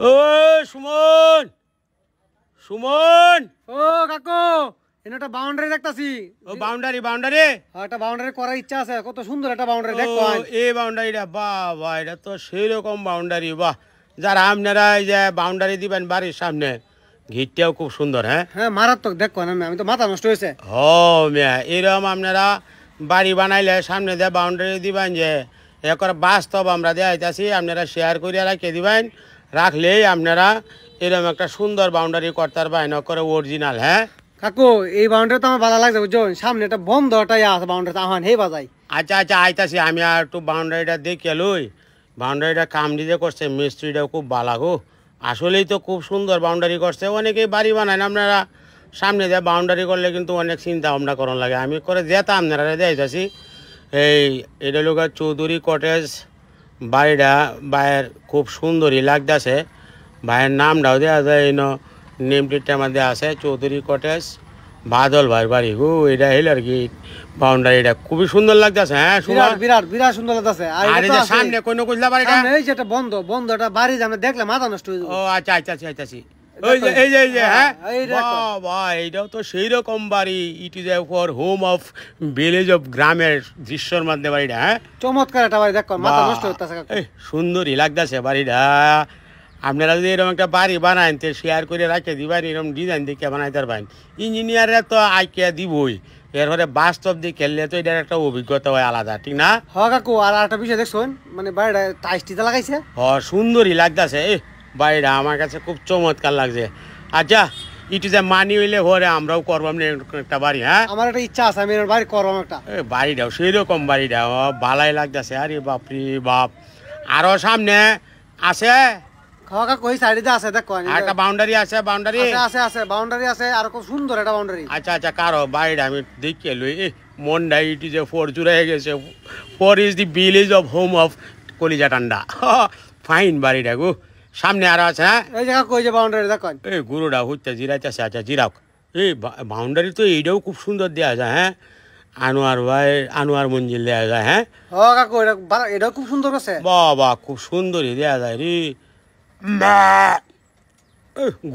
ও সুমন, সুমন। ও কাকু, এনে একটা বাউন্ডারি দেখতাছি। ও বাউন্ডারি, বাউন্ডারি। একটা বাউন্ডারি করার ইচ্ছা আছে। কত সুন্দর একটা বাউন্ডারি দেখো। এই বাউন্ডারিটা বাহ বাহ, এটা তো সেই রকম বাউন্ডারি। বাহ, যারা আপনারা এই যে বাউন্ডারি দিবেন বাড়ির সামনে, ঘিরটাও খুব সুন্দর। হ্যাঁ হ্যাঁ, মারাত্মক দেখো। আমি তো মাথা নষ্ট হয়েছে। মিয়া, এরকম আপনারা বাড়ি বানাইলে সামনে দিয়ে বাউন্ডারি দিবেন, যে একবার বাস্তব আমরা দেখাইতেছি, আপনারা শেয়ার করিয়া রাখিয়ে দিবেন। রাখলেই আপনারা এরকম একটা সুন্দর বাউন্ডারি করতে পারবেন, করে অরিজিনাল। হ্যাঁ কাকু, এই বাউন্ডারি তো আমার ভালো লাগছে বুঝছো। সামনে একটা বন্ধটাই আছে বাউন্ডারি, আহ্বান হে বাজাই। আচ্ছা আচ্ছা, আইতাছি আমি। আর একটু বাউন্ডারিটা দেখিয়ে লই। বাউন্ডারিটা কাম দিয়ে করছে মিস্ত্রিটাও খুব ভালো গো। আসলেই তো খুব সুন্দর বাউন্ডারি করছে। অনেকেই বাড়ি বানায়, আপনারা সামনে দিয়ে বাউন্ডারি করলে কিন্তু অনেক চিন্তা ভাবনা করার লাগে। আমি করে যেতাম, আপনারা দেখাইতেছি। এটা লোক চৌধুরী কটেজ বাড়িটা বাইরের খুব সুন্দরই লাগতেছে। ভাইয়ের নামটাও দেওয়া যায়, নেম প্লেটটা আমার দেওয়া আছে, চৌধুরী কটেজ বাদল ভাইয়ের বাড়ি গো। এটা হইল আর কি বাউন্ডারিটা খুবই সুন্দর লাগতেছে। হ্যাঁ, বিরাট বিরাট বিরাট সুন্দর লাগতেছে। আর এই যে সামনে কোন কইলা বাড়িটা, এই যে একটা বন্ধটা বাড়ি আমরা দেখলে মাথা নষ্ট হয়ে যাবে। ও আচ্ছা আচ্ছা আচ্ছা, ওই যে এই যে হ্যাঁ, বাহ, এইটাও তো সেই রকম বাড়ি। It is for home of village of, গ্রামের দৃশ্যর মধ্যে বাড়িটা। হ্যাঁ, চমৎকার একটা বাড়ি দেখো, মাথা নষ্ট হইতাছে। সুন্দরই লাগতেছে বাড়িটা। আপনারা যদি এরকম একটা বাড়ি বানাইন, তো শেয়ার করে রাখে দিবেন, এরকম ডিজাইন দেখে বানাইতে পারবেন। ইঞ্জিনিয়াররা তো আইকিয়া দিবই, এরপরে বাস্তব দিয়ে খেললে তো এটার একটা অভিজ্ঞতা হয় আলাদা, ঠিক না? হ্যাঁ কাকু, আর একটা বিষয় দেখছেন, মানে বাড়িটা টাইসটিতে লাগাইছে। সুন্দরই লাগতেছে বাড়িটা, আমার কাছে খুব চমৎকার লাগছে। আচ্ছা, ইট ইজ এ মানি হইলে হরে আমরাও করবাম একটা বাড়ি। হ্যাঁ, আমার একটা ইচ্ছা আছে, আমি বাড়ি করবাম একটা। বাড়িটাও সেই রকম বাড়িটা ভালাই লাগতেছে। আরে বাপরে বাপ, আরো সামনে আছে। হ্যাঁ কাকু, ওই সাইডে আছে দেখো, একটা বাউন্ডারি আছে। বাউন্ডারি আছে আছে বাউন্ডারি আছে, আর খুব সুন্দর একটা বাউন্ডারি। আচ্ছা আচ্ছা, কারো বাড়িটা আমি দেখিয়ে লই। মনটা ইট ইজ এ ফোর জুড়ে গেছে। Four is the village of home of কলিজা ঠান্ডা। ফাইন বাড়িটা গো। সামনে আরো আছে। হ্যাঁ, এই যে কাকু, ওই যে বাউন্ডারি দেখো। গুরুটা হচ্ছে জিরাইতেছে। আচ্ছা জিরাও। বাউন্ডারি তো এইটাও খুব সুন্দর দেওয়া যায়। হ্যাঁ, আনোয়ার ভাই, আনোয়ার মঞ্জিল দেওয়া যায়। হ্যাঁ কাকু, এটাও খুব সুন্দর আছে। বাবা, খুব সুন্দরই দেওয়া যায় রে।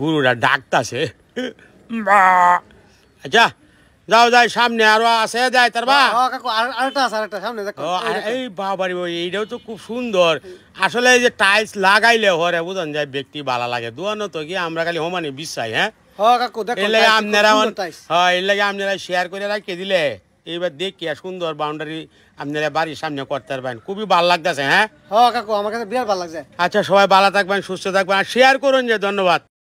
গুরুটা ডাকতাছে। আচ্ছা যাও, যাই সামনে আরো আছে, যাই তার বা কাকু, আরেকটা আছে, আরেকটা সামনে দেখো। এই বাবারি, এইটাও তো খুব সুন্দর। আসলে এই যে টাইলস লাগাইলে হরে বুঝন যায় ব্যক্তি ভালো লাগে। দুয়ানো তো কি আমরা খালি হোমানি বিশ্বাস। হ্যাঁ কাকু, দেখো এর লাগে আপনারা, হ্যাঁ এর লাগে আপনারা শেয়ার করে রাখিয়ে দিলে এইবার দেখিয়া সুন্দর বাউন্ডারি আপনারা বাড়ির সামনে করতে পারবেন। খুবই ভালো লাগতেছে। হ্যাঁ কাকু, আমার কাছে বিরাট ভালো লাগছে। আচ্ছা, সবাই ভালো থাকবেন, সুস্থ থাকবেন, আর শেয়ার করুন যে। ধন্যবাদ।